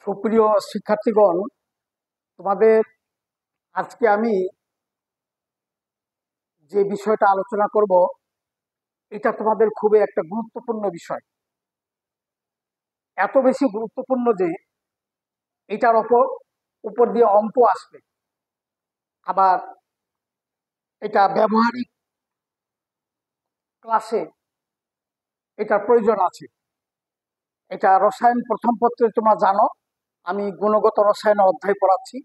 সুপ্রিয় শিক্ষার্থীগণ, তোমাদের আজকে আমি যে বিষয়টা আলোচনা করব এটা তোমাদের খুবই একটা গুরুত্বপূর্ণ বিষয়। এত বেশি গুরুত্বপূর্ণ যে এটার উপর দিয়ে অঙ্ক আসবে, আবার এটা ব্যবহারিক ক্লাসে এটার প্রয়োজন আছে। এটা রসায়ন প্রথম পত্রে তোমরা জানো, আমি গুণগত রসায়ন অধ্যায় পড়াচ্ছি।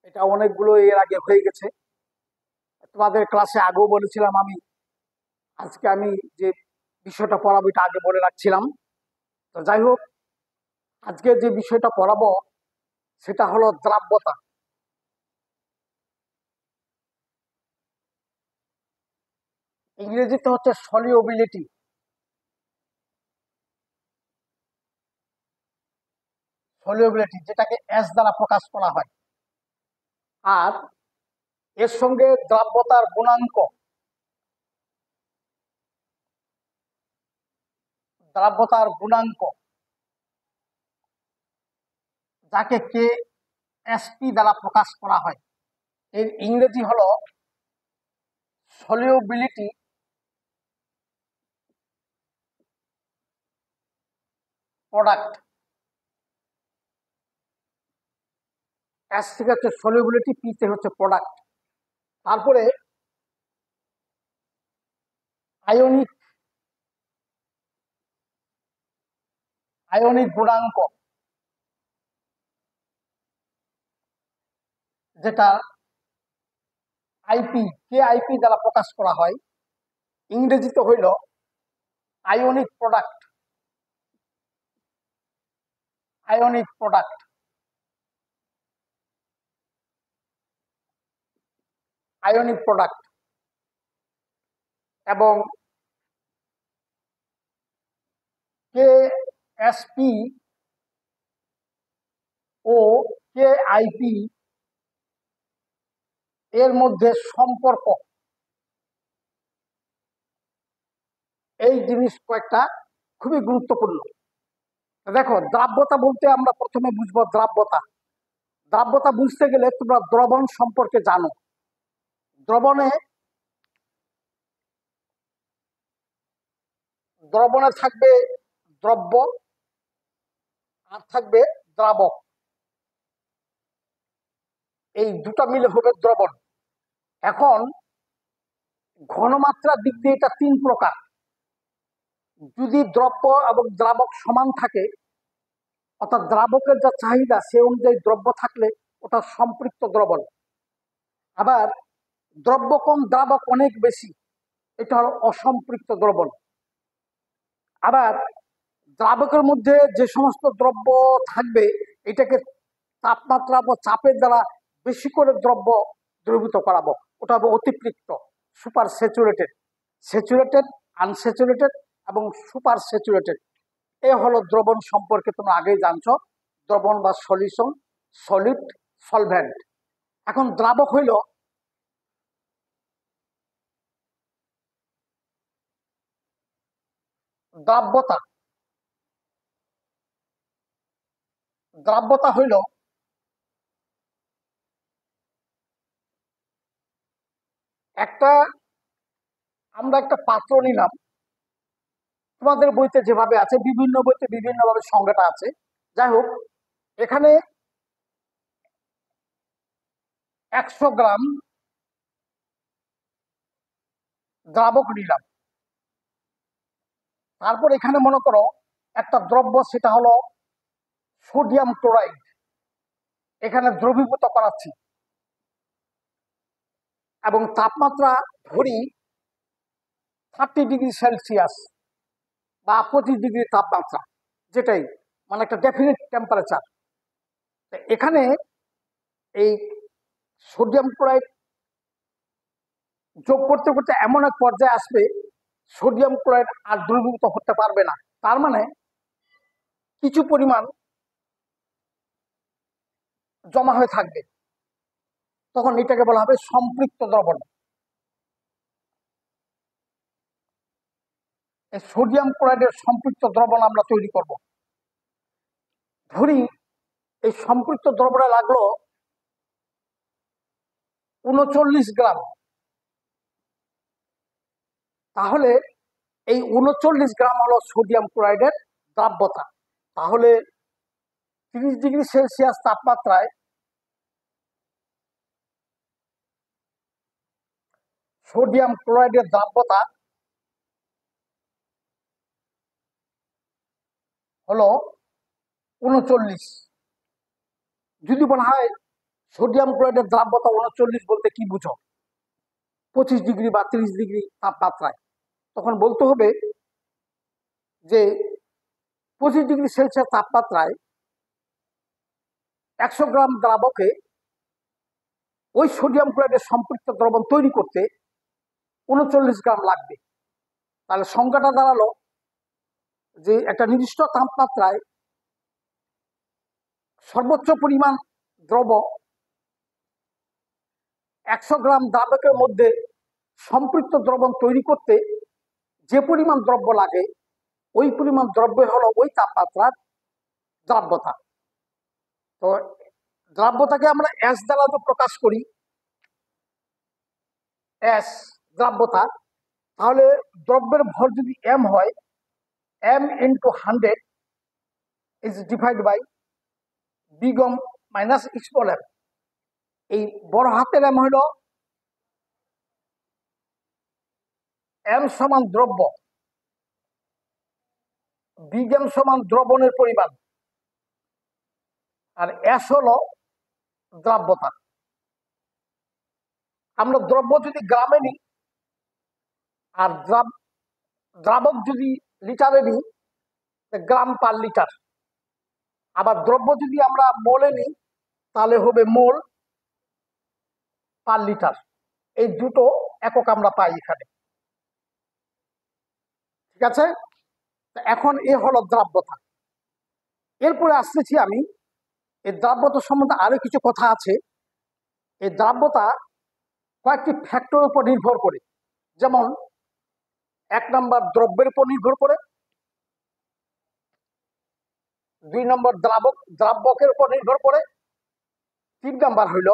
এটা অনেকগুলো এর আগে হয়ে গেছে, তোমাদের ক্লাসে আগেও বলেছিলাম। আজকে আমি যে বিষয়টা পড়াবো এটা আগে বলে রাখছিলাম। তো যাই হোক, আজকে যে বিষয়টা পড়াবো সেটা হলো দ্রাব্যতা। ইংরেজিতে হচ্ছে সলিউবিলিটি। সলিউবিলিটি যেটাকে এস দ্বারা প্রকাশ করা হয়, আর এর সঙ্গে দ্রাব্যতার গুণাঙ্ক, যাকে কে এসপি দ্বারা প্রকাশ করা হয়, এর ইংরেজি হলো সলিউবিলিটি প্রোডাক্ট। এস থেকে হচ্ছে সলিউবিলিটি, পি তে হচ্ছে প্রোডাক্ট। তারপরে আয়নিক গুণাঙ্ক, যেটা আইপি, কে আইপি দ্বারা প্রকাশ করা হয়, ইংরেজিতে হইল ionic product. Ionic product ionic product এবং কে এসপি ও কে আইপি এর মধ্যে সম্পর্ক, এই জিনিস কয়েকটা খুবই গুরুত্বপূর্ণ। দেখো, দ্রাব্যতা বলতে আমরা প্রথমে বুঝবো দ্রাব্যতা। দ্রাব্যতা বুঝতে গেলে তোমরা দ্রবণ সম্পর্কে জানো। দ্রবণে থাকবে দ্রব্য আর থাকবে দ্রাবক, এই দুটা মিলে হবে দ্রবণ। এখন ঘনমাত্রার দিক দিয়ে এটা তিন প্রকার। যদি দ্রব্য এবং দ্রাবক সমান থাকে, অর্থাৎ দ্রাবকের যা চাহিদা সে অনুযায়ী দ্রব্য থাকলে ওটা সম্পৃক্ত দ্রবণ। আবার দ্রব্য কম দ্রাবক অনেক বেশি, এটা হলো অসম্পৃক্ত দ্রবণ। আবার দ্রাবকের মধ্যে যে সমস্ত দ্রব্য থাকবে এটাকে তাপমাত্রা বা চাপের দ্বারা বেশি করে দ্রব্য দ্রবীভূত করাবো, ওটা হবে অতিপৃক্ত, সুপার স্যাচুরেটেড। স্যাচুরেটেড, আনস্যাচুরেটেড এবং সুপার স্যাচুরেটেড, এ হলো দ্রবণ সম্পর্কে তোমরা আগেই জানছো। দ্রবণ বা সলিউশন, সলিড, সলভেন্ট। এখন দ্রাবক হইল দ্রাব্যতা। দ্রাব্যতা হইল আমরা একটা পাত্র নিলাম, তোমাদের বইতে যেভাবে আছে, বিভিন্ন বইতে বিভিন্নভাবে সংজ্ঞাটা আছে। যাই হোক, এখানে 100 গ্রাম দ্রাবক নিলাম। তারপর এখানে মনে করো একটা দ্রব্য, সেটা হলো সোডিয়াম ক্লোরাইড, এখানে দ্রবীভূত করাচ্ছি এবং তাপমাত্রা ধরি 30°C বা 25° তাপমাত্রা, যেটাই মানে একটা ডেফিনিট টেম্পারেচার। এখানে এই সোডিয়াম ক্লোরাইড যোগ করতে করতে এমন এক পর্যায়ে আসবে সোডিয়াম ক্লোরাইড আর দ্রবীভূত হতে পারবে না, তার মানে কিছু পরিমাণ জমা হয়ে থাকবে, তখন এটাকে বলা হবে সম্পৃক্ত দ্রবণ। এই সোডিয়াম ক্লোরাইডের সম্পৃক্ত দ্রবণ আমরা তৈরি করব। ধরি এই সম্পৃক্ত দ্রবণে লাগলো 39 গ্রাম। তাহলে এই 39 গ্রাম হলো সোডিয়াম ক্লোরাইডের দ্রাব্যতা। তাহলে 30 ডিগ্রি সেলসিয়াস তাপমাত্রায় সোডিয়াম ক্লোরাইডের দ্রাব্যতা হলো 39। যদি বলা হয় সোডিয়াম ক্লোরাইডের দ্রাব্যতা 39 বলতে কি বুঝো, 25 ডিগ্রি বা 30 ডিগ্রি তাপমাত্রায়, তখন বলতে হবে যে 25 ডিগ্রি সেলসিয়াস তাপমাত্রায় 100 গ্রাম দ্রাবকে ওই সোডিয়াম ক্লোরাইডের সম্পৃক্ত দ্রবণ তৈরি করতে 39 গ্রাম লাগবে। তাহলে সংখ্যাটা দাঁড়ালো যে একটা নির্দিষ্ট তাপমাত্রায় সর্বোচ্চ পরিমাণ দ্রব 100 গ্রাম দ্রাবকের মধ্যে সম্পৃক্ত দ্রবণ তৈরি করতে যে পরিমাণ দ্রব্য লাগে ওই পরিমাণ দ্রব্য হলো ওই তাপমাত্রার দ্রাব্যতা। তো দ্রাব্যতাকে আমরা এস দ্বারা তো প্রকাশ করি, এস দ্রাব্যতা, তাহলে দ্রব্যের ভর যদি এম হয়, M into 100 is divide by big M minus small M. এই বড় হাতের এম হইল এম সমান দ্রব্য, বিগ এম সমান দ্রবণের পরিমাণ, আর এস হলো দ্রাব্যতা। আমরা দ্রব্য যদি গ্রামে নিই আর দ্রাবক যদি লিটারে নিই, গ্রাম পার লিটার। আবার দ্রব্য যদি আমরা মোলে নিই তাহলে হবে মোল পার লিটার। এই দুটো একক আমরা পাই এখানে, ঠিক আছে। এখন এ হলো দ্রাব্যতা। এরপরে আসতেছি আমি এই দ্রাব্যতা সম্বন্ধে আরো কিছু কথা আছে। এই দ্রাব্যতা কয়েকটি ফ্যাক্টরের উপর নির্ভর করে, যেমন 1 নম্বর দ্রব্যের উপর নির্ভর করে, 2 নম্বর দ্রাবকের উপর নির্ভর করে, 3 নম্বর হইল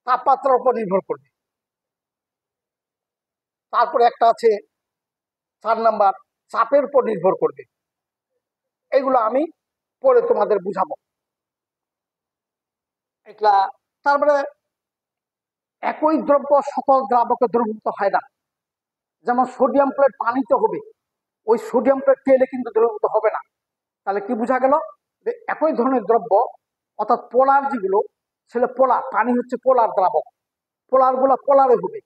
তাপমাত্রার উপর নির্ভর করবে, তারপরে একটা আছে 4 নম্বর চাপের উপর নির্ভর করবে। এগুলো আমি পরে তোমাদের বুঝাবো। এগুলা তারপরে একই দ্রব্য সকল দ্রাবকে দ্রবীভূত হয় না। যেমন সোডিয়াম ক্লোরাইড পানিতে হবে, ওই সোডিয়াম ক্লোরাইড তেলে কিন্তু দ্রবীভূত হবে না। তাহলে কি বোঝা গেল যে একই ধরনের দ্রব্য, অর্থাৎ পোলার যেগুলো, সেগুলো পোলার, পানি হচ্ছে পোলার দ্রাবক, পোলার গুলা পোলারে হবে,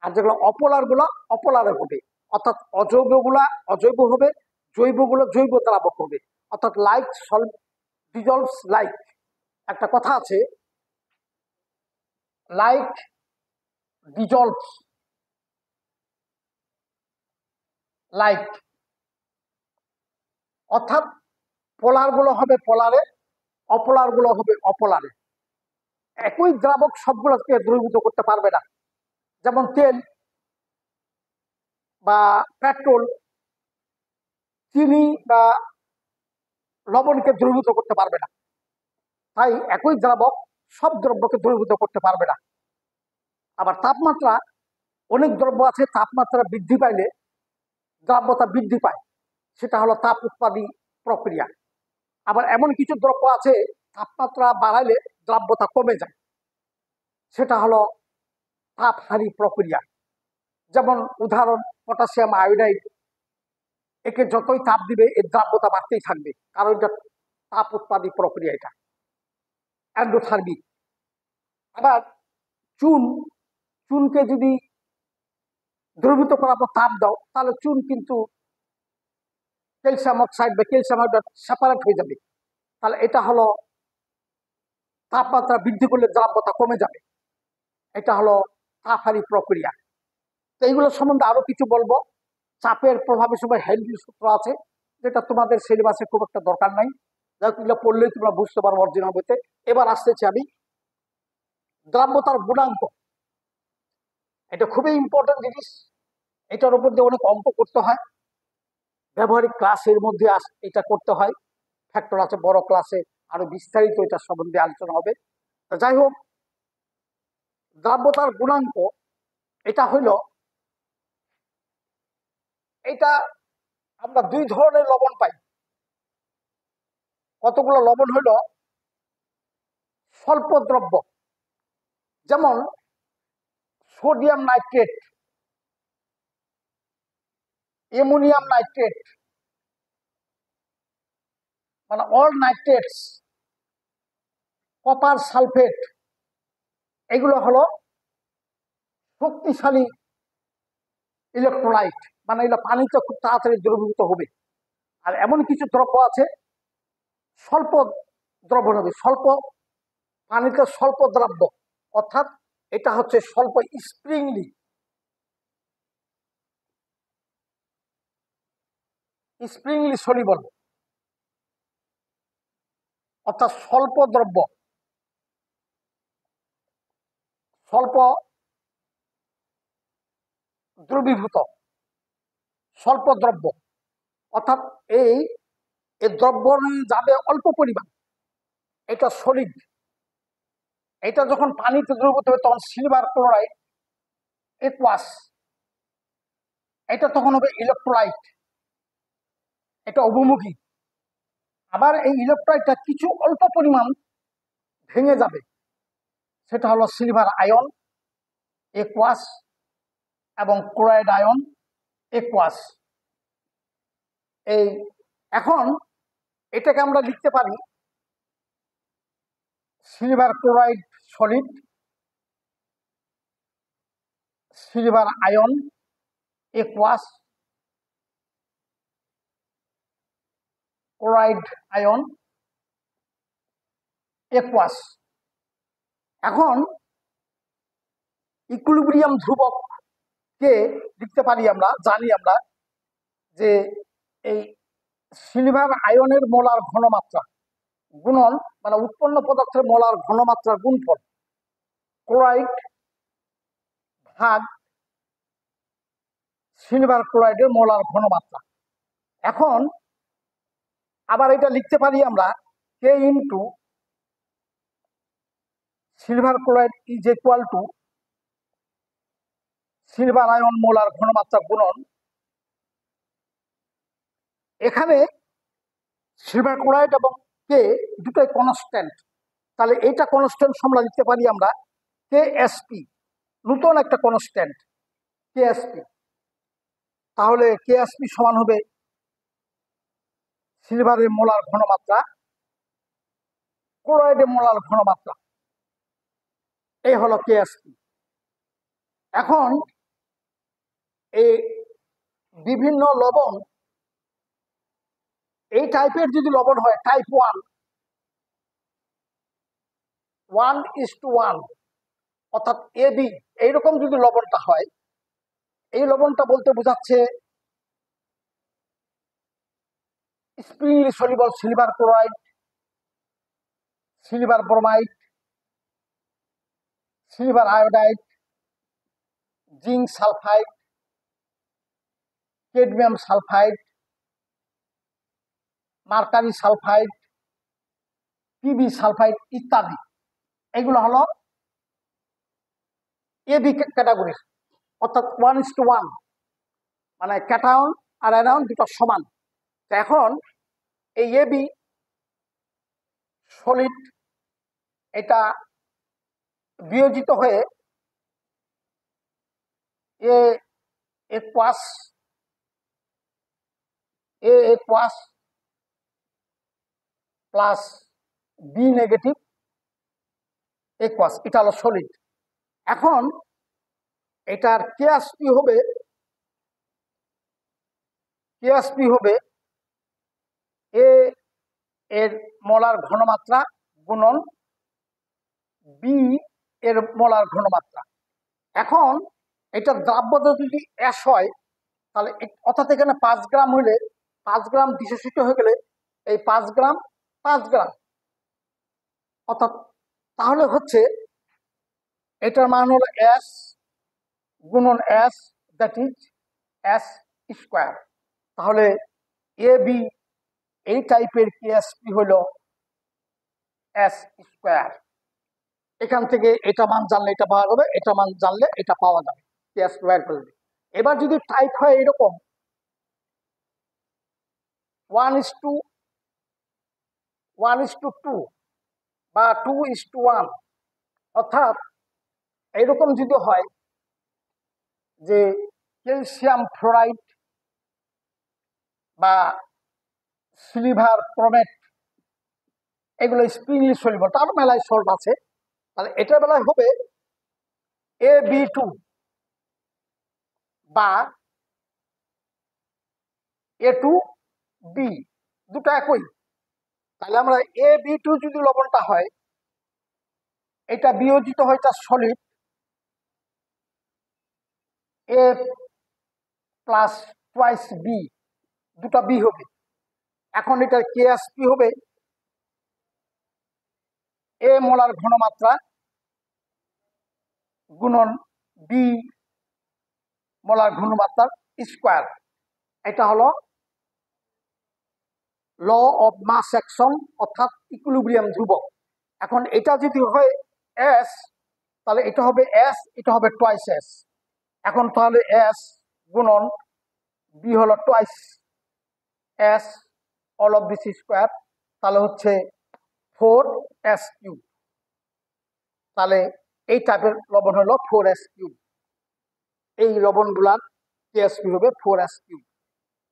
আর যেগুলো অপোলার গুলা অপোলারে হবে। অর্থাৎ অজৈব গুলা অজৈব হবে, জৈব গুলো জৈব দ্রাবক হবে। অর্থাৎ লাইক ডিজলভস লাইক, একটা কথা আছে, লাইক ডিজলভস লাইক, অর্থাৎ পোলার গুলো হবে পোলারে, অপোলার গুলো হবে অপোলারে। একই দ্রাবক সবগুলোকে দ্রবীভূত করতে পারবে না। যেমন তেল বা পেট্রোল, চিনি বা লবণকে দ্রবীভূত করতে পারবে না। তাই একই দ্রাবক সব দ্রব্যকে দ্রবীভূত করতে পারবে না। আবার তাপমাত্রা, অনেক দ্রব্য আছে তাপমাত্রা বৃদ্ধি পাইলে দ্রাব্যতা বৃদ্ধি পায়, সেটা হলো তাপ উৎপাদী প্রক্রিয়া। আবার এমন কিছু দ্রব্য আছে তাপমাত্রা বাড়াইলে দ্রাব্যতা কমে যায়, সেটা হলো তাপহারী প্রক্রিয়া। যেমন উদাহরণ পটাশিয়াম আয়োডাইড, একে যতই তাপ দিবে এর দ্রাব্যতা বাড়তেই থাকবে, কারণ এটা তাপ উৎপাদী প্রক্রিয়া, এটা এন্ডোথার্মিক। আবার চুনকে যদি দ্রবীভূত করার পর তাপ দাও তাহলে চুন কিন্তু ক্যালসিয়াম অক্সাইড বা ক্যালসিয়াম হাইড্রেট সেপারেট হয়ে যাবে। তাহলে এটা হলো তাপমাত্রা বৃদ্ধি করলে দ্রাব্যতা কমে যাবে, এটা হলো তাপহারী প্রক্রিয়া। তো এইগুলো সম্বন্ধে আরো কিছু বলবো। চাপের প্রভাবে সবাই হেনরি সূত্র আছে, যেটা তোমাদের সিলেবাসে খুব একটা দরকার নাই, এগুলো পড়লেই তোমরা বুঝতে পারো অরিজিনাল বইতে। এবার আসতেছি আমি দ্রাব্যতার গুণাঙ্ক। এটা খুবই ইম্পর্টেন্ট জিনিস, এটার উপর দিয়ে অনেক অঙ্ক করতে হয়, ব্যবহারিক ক্লাসের মধ্যে এটা করতে হয়। ফ্যাক্টর আছে, বড় ক্লাসে আরো বিস্তারিত এটা সম্বন্ধে আলোচনা হবে। যাই হোক, দ্রাব্যতার গুণাঙ্ক এটা হইল, এটা আমরা দুই ধরনের লবণ পাই। কতগুলো লবণ হইল স্বল্প দ্রব্য, যেমন সোডিয়াম নাইট্রেট, অ্যামোনিয়াম নাইট্রেট, মানে অল নাইট্রেটস, কপার সালফেট, এগুলো হলো শক্তিশালী ইলেকট্রোলাইট, মানে এগুলো পানিতে খুব তাড়াতাড়ি দ্রবীভূত হবে। আর এমন কিছু দ্রব্য আছে স্বল্প দ্রবণ হবে, স্বল্প পানিতে স্বল্প দ্রাব্য, অর্থাৎ এটা হচ্ছে স্বল্প স্প্রিংলি, স্প্রিংলি সলিবল, অর্থাৎ স্বল্প দ্রব্য, স্বল্প দ্রবীভূত, স্বল্প দ্রব্য, অর্থাৎ এই দ্রব্য যাবে অল্প পরিমাণ, এটা সলিড। এটা যখন পানিতে দ্রবীভূত হবে তখন সিলভার ক্লোরাইড একুয়াস, এটা তখন হবে ইলেকট্রোলাইট, এটা অবমুখী। আবার এই ইলেকট্রোলাইটটা কিছু অল্প পরিমাণ ভেঙে যাবে, সেটা হলো সিলভার আয়ন একুয়াস এবং ক্লোরাইড আয়ন একুয়াস। এই এখন এটাকে আমরা লিখতে পারি silver chloride solid, silver ion aqueous, chloride ion aqueous. এখন ইকুইলিব্রিয়াম ধ্রুবক কে লিখতে পারি আমরা, জানি আমরা যে এই সিলভার আয়নের মোলার ঘনমাত্রা গুণন, মানে উৎপন্ন পদার্থের মোলার ঘনমাত্রার গুণফল, ক্লোরাইড ভাগ সিলভার ক্লোরাইডের মোলার ঘনমাত্রা। এখন আবার এটা লিখতে পারি আমরা K into silver chloride is equal to silver ion molar ঘনমাত্রা গুণন, এখানে সিলভার ক্লোরাইড এবং কে দুটোই কনস্ট্যান্ট, তাহলে এইটা কনস্ট্যান্ট আমরা লিখতে পারি আমরা কে এসপি, নতুন একটা কনস্ট্যান্ট কে এসপি। তাহলে কে এসপি সমান হবে সিলভারের মোলার ঘনমাত্রা ক্লোরাইডের মোলার ঘনমাত্রা, এই হলো কে এসপি। এখন এই বিভিন্ন লবণ, এই টাইপের যদি লবণ হয় টাইপ 1:1, অর্থাৎ এবি, এইরকম যদি লবণটা হয়, এই লবণটা বলতে বোঝাচ্ছে sparingly soluble silver chloride, silver bromide, silver iodide, zinc sulphide, cadmium sulphide, mercury sulphide, P B sulphide ইত্যাদি, এগুলো হলো এবি ক্যাটাগরির, অর্থাৎ 1:1, মানে ক্যাটায়ন আর অ্যানায়ন দুটো সমান। এখন এই এবি সলিড এটা বিয়োজিত হয়ে A aqueous plus B negative aqueous, এটা হলো সলিড। এখন এটার কেএসপি হবে এ এর মোলার ঘনমাত্রা গুণন বি এর মোলার ঘনমাত্রা। এখন এটা দ্রাব্যতা যদি অ্যাশ হয়, তাহলে অর্থাৎ এখানে 5 গ্রাম হইলে 5 গ্রাম বিশেষিত হয়ে গেলে এই 5 গ্রাম 5 গ্রাম, অর্থাৎ তাহলে হচ্ছে এটার মান হলো এস গুণন S, that is S square. তাহলে এ বি এই টাইপের কেএসপি হলো এস স্কোয়ার। এখান থেকে এটা মান জানলে এটা পাওয়া যাবে, এটা মান জানলে এটা পাওয়া যাবে, কেএসপি বের করলে। এবার যদি টাইপ হয় এরকম 1:2 বা 2:1, অর্থাৎ এরকম যদি হয় যে ক্যালসিয়াম ফ্লোরাইড বা সিলিভার ক্রোমেট এগুলো স্প্রিংলি সলিউবল, তার মেলায় সল্ট আছে, তাহলে এটার বেলায় হবে AB2 বা A2B, দুটো একই। তাহলে আমরা AB2 যদি লবণটা হয়, এটা বিয়োজিত হয় তার solid A plus twice B, দুটা বি হবে। এখন এটা কেএসপি হবে এ মোলার ঘনমাত্রা গুণন বি মোলার ঘনমাত্রার স্কোয়ার। এটা হলো ল অফ মাস অ্যাকশন, অর্থাৎ ইকুইলিব্রিয়াম ধ্রুবক। এখন এটা যদি হয় এস, তাহলে এটা হবে এস, এটা হবে টুয়াইস এস। এখন তাহলে এস গুণন বি হলো twice S all of this square, তাহলে হচ্ছে 4s3। তাহলে এই টাইপের লবণ হলো 4s3। এই লবণগুলার কেএসপি হবে 4s3।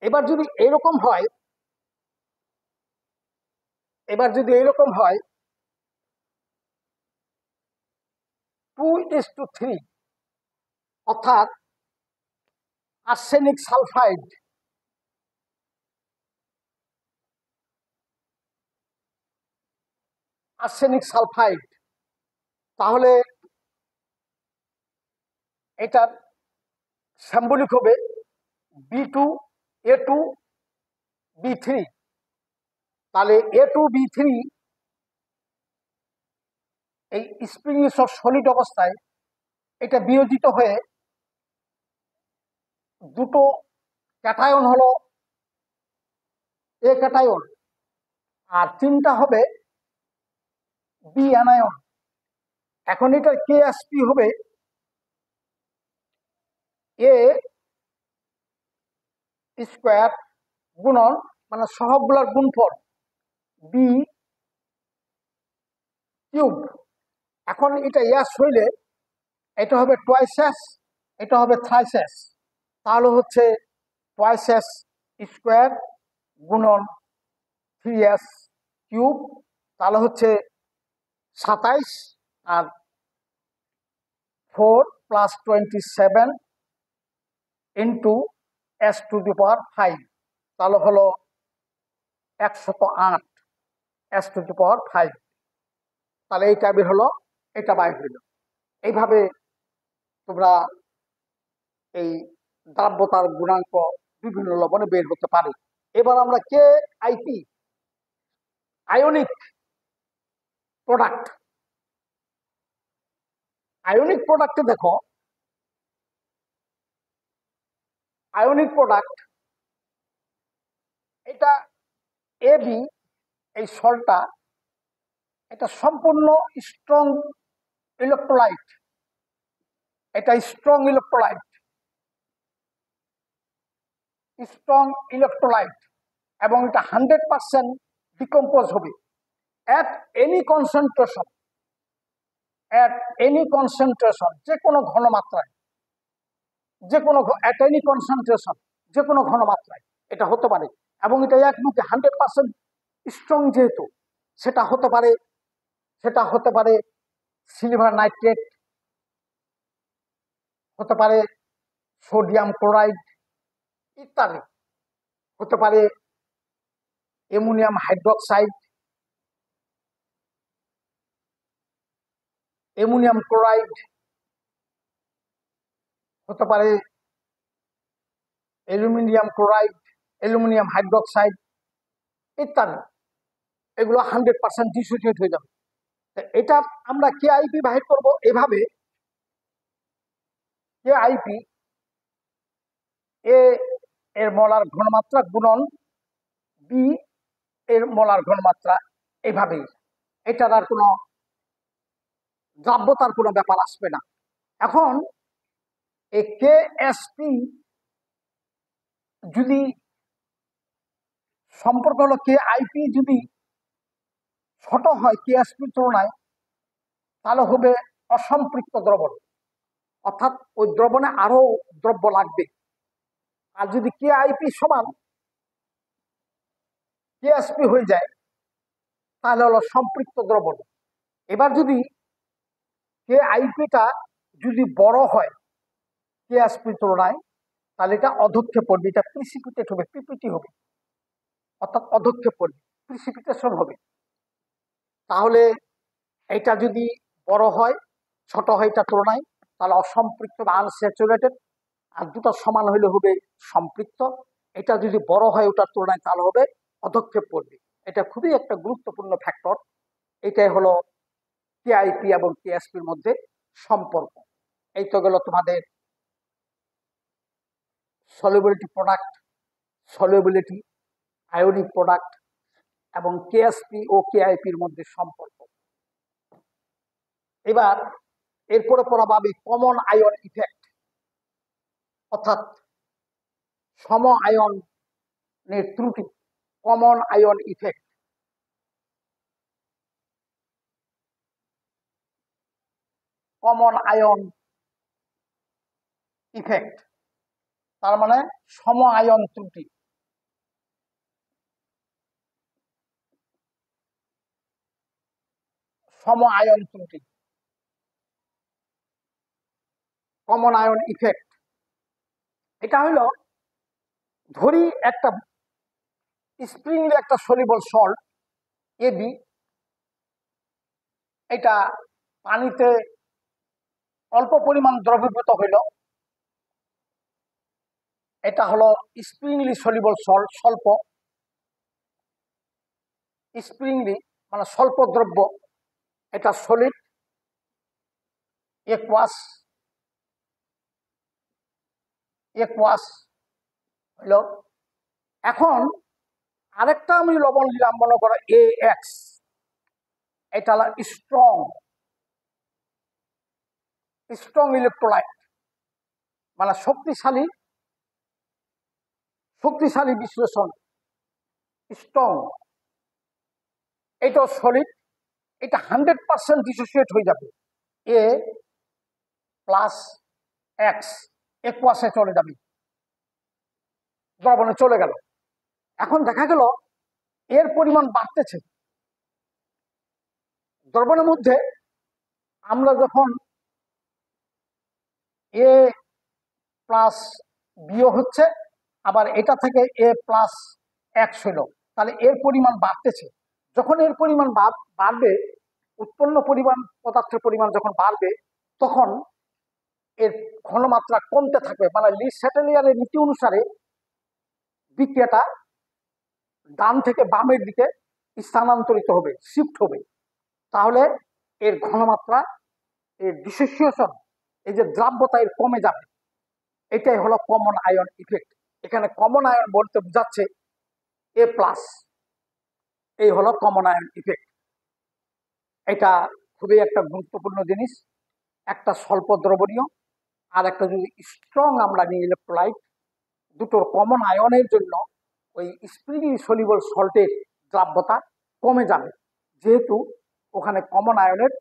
এবার যদি এরকম হয়, এবার যদি এরকম হয় 2:3, অর্থাৎ আর্সেনিক সালফাইড তাহলে এটার সিম্বলিক হবে B2A2B3। তাহলে A2B3 এই স্প্রিং সলিড অবস্থায় এটা বিয়োজিত হয়ে দুটো ক্যাটায়ন হলো এ ক্যাটায়ন, আর তিনটা হবে বি অ্যানায়ন। এখন এটার কেএসপি হবে এ স্কোয়ার গুণন, মানে সহগগুলোর গুণফল, বি কিউব। এখন এটা ইয়াস হইলে এটা হবে টুয়াইস এস, এটা হবে থ্রাইস এস। তাহলে হচ্ছে টুয়াইস এস স্কোয়ার গুণন 3s কিউব, তাহলে হচ্ছে 27, আর 4 প্লাস 27 ইন্টু s⁵, তাহলে হলো 108 s⁵। তাহলে এই টাইপের হলো, এটা বাইর হইল। এইভাবে তোমরা এই দ্রাব্যতার গুণাঙ্ক বিভিন্ন লবণে বের হতে পারে। এবার আমরা কে আইপি আয়নিক প্রোডাক্ট, আয়নিক প্রোডাক্টে দেখো, আয়নিক প্রোডাক্ট এটা এবি, এই সলটা এটা সম্পূর্ণ স্ট্রং ইলেকট্রোলাইট, এটা স্ট্রং ইলেকট্রোলাইট, এবং এটা 100% ডিকম্পোজ হবে অ্যাট এনি কনসেন্ট্রেশন, যে কোনো ঘনমাত্রায়, যে কোনো অ্যাট এনি কনসেন্ট্রেশন, যে কোনো ঘনমাত্রায় এটা হতে পারে। এবং এটা একমুখে 100% স্ট্রং, যেহেতু সেটা হতে পারে সিলভার নাইট্রেট, হতে পারে সোডিয়াম ক্লোরাইড ইত্যাদি, হতে পারে অ্যামোনিয়াম হাইড্রোক্সাইড, অ্যামোনিয়াম ক্লোরাইড, হতে পারে অ্যালুমিনিয়াম ক্লোরাইড, অ্যালুমিনিয়াম হাইড্রোক্সাইড ইত্যাদি। এগুলো 100% ডিসোসিয়েট হয়ে যাবে। এটা আমরা কেআইপি বাহির করব এভাবে, কেআইপি এ এর মোলার ঘনমাত্রা গুণন বি এর মোলার ঘনমাত্রা এইভাবেই, এটার আর কোনো দ্রাব্যতার কোনো ব্যাপার আসবে না। এখন এই KSP যদি সম্পর্ক হলো KIP যদি ছোট হয় KSP তুলনায়, তাহলে হবে অসম্পৃক্ত দ্রবণ, অর্থাৎ ওই দ্রবণে আরো দ্রব্য লাগবে। আর যদি KIP সমান KSP হয়ে যায় তাহলে হলো সম্পৃক্ত দ্রবণ। এবার যদি KIPটা যদি বড় হয় KSP তুলনায়, তাহলে এটা অধক্ষেপ পড়বে, এটা প্রিসিপিটেট হবে, পিপিটি হবে, অর্থাৎ অধক্ষেপ পড়বে, প্রিসিপিটেশন হবে। তাহলে এটা যদি বড় হয়, ছোট হয় এটা তুলনায়, তাহলে অসম্পৃক্ত বা আনস্যাচুরেটেড। আর দুটো সমান হইলে হবে সম্পৃক্ত। এটা যদি বড় হয় ওটার তুলনায় তাহলে হবে অধক্ষেপ পড়বে। এটা খুবই একটা গুরুত্বপূর্ণ ফ্যাক্টর। এটাই হলো KIP এবং KSPর মধ্যে সম্পর্ক। এই তো গেল তোমাদের solubility product, solubility, ionic product এবং KSP ও KIPর মধ্যে সম্পর্ক। এবার এরপরে পড়াবো আমি কমন আয়ন ইফেক্ট, অর্থাৎ সম আয়নের ত্রুটি, common ion effect. Common ion effect তার মানে সম আয়ন ত্রুটি। সম আয়ন ত্রুটি, কমন আয়ন ইফেক্ট। এটা হলো, ধরি একটা স্প্রিংলি একটা সলিবল সল্ট AB, এটা পানিতে অল্প পরিমাণ দ্রবীভূত হইল, এটা হলো স্প্রিংলি সলিবল সল্ট, স্বল্প স্প্রিংলি মানে স্বল্প দ্রব্য, এটা সলিড একোয়াস হইল। এখন আরেকটা আমি লবণ দিলাম, মনে করো AX, এটা হলো স্ট্রং ইলেকট্রোলাইট, মানে শক্তিশালী বিশ্লেষণ, স্ট্রং। এটা সলিড, এটা 100% ডিসোসিয়েট হয়ে যাবে, A+X একোয়াসে চলে যাবে, দ্রবণে চলে গেল। এখন দেখা গেল এর পরিমাণ বাড়তেছে দ্রবণের মধ্যে। আমরা যখন A+B হচ্ছে, আবার এটা থেকে A+X হইল, তাহলে এর পরিমাণ বাড়তেছে। যখন এর পরিমাণ বাড়বে, উৎপন্ন পরিমাণ পদার্থের পরিমাণ যখন বাড়বে, তখন এর ঘনমাত্রা কমতে থাকবে, মানে লি স্যাটেলিয়ারের নীতি অনুসারে বিক্রিয়াটা ডান থেকে বামের দিকে স্থানান্তরিত হবে, শিফট হবে। তাহলে এর ঘনমাত্রা, এর ডিসোসিয়েশন, এই যে দ্রাব্যতা এর কমে যাবে। এটাই হলো কমন আয়ন ইফেক্ট। এখানে কমন আয়ন বলতে বোঝাচ্ছে A+, এই হলো কমন আয়ন ইফেক্ট। এটা খুবই একটা গুরুত্বপূর্ণ জিনিস। একটা স্বল্প দ্রবণীয় আর একটা যদি স্ট্রং আমরা নিই ইলেকট্রোলাইট, দুটোর কমন আয়নের জন্য ওই স্প্রিংলি সলিবল সল্টের দ্রাব্যতা কমে যাবে, যেহেতু ওখানে কমন আয়নের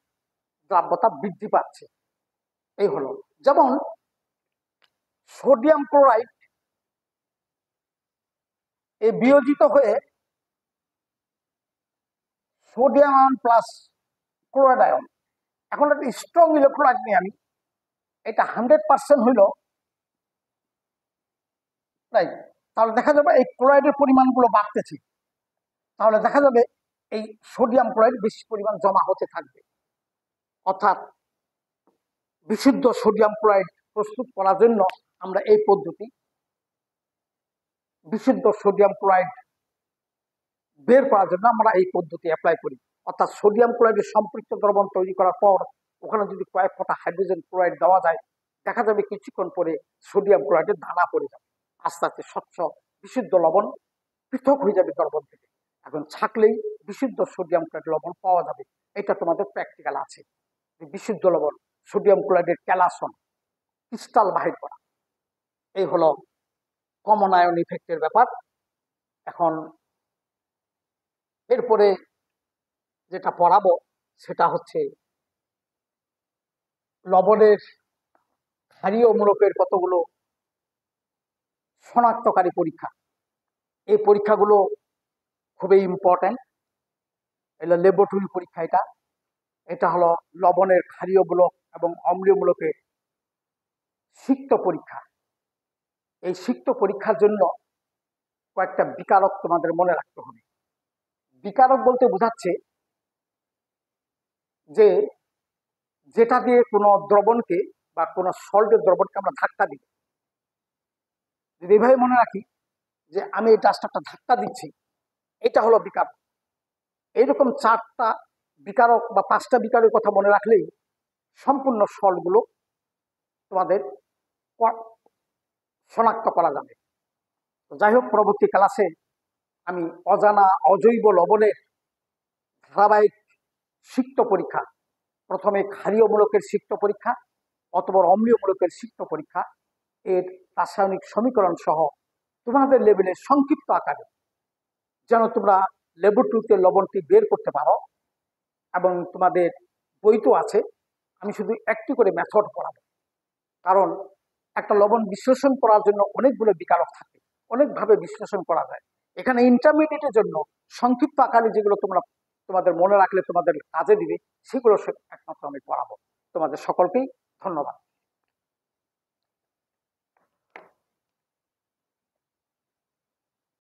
দ্রাব্যতা বৃদ্ধি পাচ্ছে। এই হলো, যেমন সোডিয়াম ক্লোরাইড এই বিয়োজিত হয়ে sodium ion plus chloride ion. এখন একটা স্ট্রং ইলেকট্রোলাইট নিয়ে আমি, এটা 100% হইল, রাইট? তাহলে দেখা যাবে এই ক্লোরাইডের পরিমাণগুলো বাড়তেছে, তাহলে দেখা যাবে এই সোডিয়াম ক্লোরাইড বেশি পরিমাণ জমা হতে থাকবে। অর্থাৎ বিশুদ্ধ সোডিয়াম ক্লোরাইড প্রস্তুত করার জন্য আমরা এই পদ্ধতি, বিশুদ্ধ সোডিয়াম ক্লোরাইড বের করার জন্য আমরা এই পদ্ধতি অ্যাপ্লাই করি। অর্থাৎ সোডিয়াম ক্লোরাইডের সম্পৃক্ত দ্রবণ তৈরি করার পর ওখানে যদি কয়েক ফোঁটা হাইড্রোজেন ক্লোরাইড দেওয়া যায়, দেখা যাবে কিছুক্ষণ পরে সোডিয়াম ক্লোরাইডের দানা পড়ে যাবে, আস্তে আস্তে স্বচ্ছ বিশুদ্ধ লবণ পৃথক হয়ে যাবে দ্রবণ থেকে। এখন ছাঁকলেই বিশুদ্ধ সোডিয়াম ক্লোরাইড লবণ পাওয়া যাবে। এটা তোমাদের প্র্যাকটিক্যাল আছে, বিশুদ্ধ লবণ সোডিয়াম ক্লোরাইডের ক্যালাসন ক্রিস্টাল বাহির করা। এই হলো কমন আয়ন ইফেক্টের ব্যাপার। এখন এরপরে যেটা পড়াবো সেটা হচ্ছে লবণের ক্ষারীয় মূলকের কতগুলো শনাক্তকারী পরীক্ষা। এই পরীক্ষাগুলো খুবই ইম্পর্টেন্ট। এটা ল্যাবরেটরি পরীক্ষা। এটা হলো লবণের ক্ষারীয় মূলক এবং অম্লীয় মূলকের সিক্ত পরীক্ষা। এই সিক্ত পরীক্ষার জন্য কয়েকটা বিকারক তোমাদের মনে রাখতে হবে। বিকারক বলতে বোঝাচ্ছে যে যেটা দিয়ে কোনো দ্রবণকে বা কোনো সল্টের দ্রবণকে আমরা ধাক্কা দিই। যদি এইভাবে মনে রাখি যে আমি এই ডাস্টারটা ধাক্কা দিচ্ছি, এটা হলো বিকারক। এইরকম 4টা বিকারক বা 5টা বিকারের কথা মনে রাখলেই সম্পূর্ণ সল্টগুলো তোমাদের শনাক্ত করা যাবে। যাই হোক, পরবর্তী ক্লাসে আমি অজানা অজৈব লবণের ধারাবাহিক সিক্ত পরীক্ষা, প্রথমে ক্ষারীয় মূলকের সিক্ত পরীক্ষা, অতঃপর অম্লীয় মূলকের সিক্ত পরীক্ষা, এর রাসায়নিক সমীকরণ সহ তোমাদের লেভেলের সংক্ষিপ্ত আকারে যেন তোমরা ল্যাবরেটরিতে লবণটি বের করতে পারো। এবং তোমাদের বই তো আছে, আমি শুধু একটি করে মেথড পড়াবো, কারণ একটা লবণ বিশ্লেষণ করার জন্য অনেকগুলো বিকারক থাকে, অনেকভাবে বিশ্লেষণ করা যায়। এখানে ইন্টারমিডিয়েটের জন্য সংক্ষিপ্ত আকারে যেগুলো তোমাদের মনে রাখলে তোমাদের কাজে দিবে, সেগুলো একমাত্র আমি পড়াবো। তোমাদের সকলকেই ধন্যবাদ।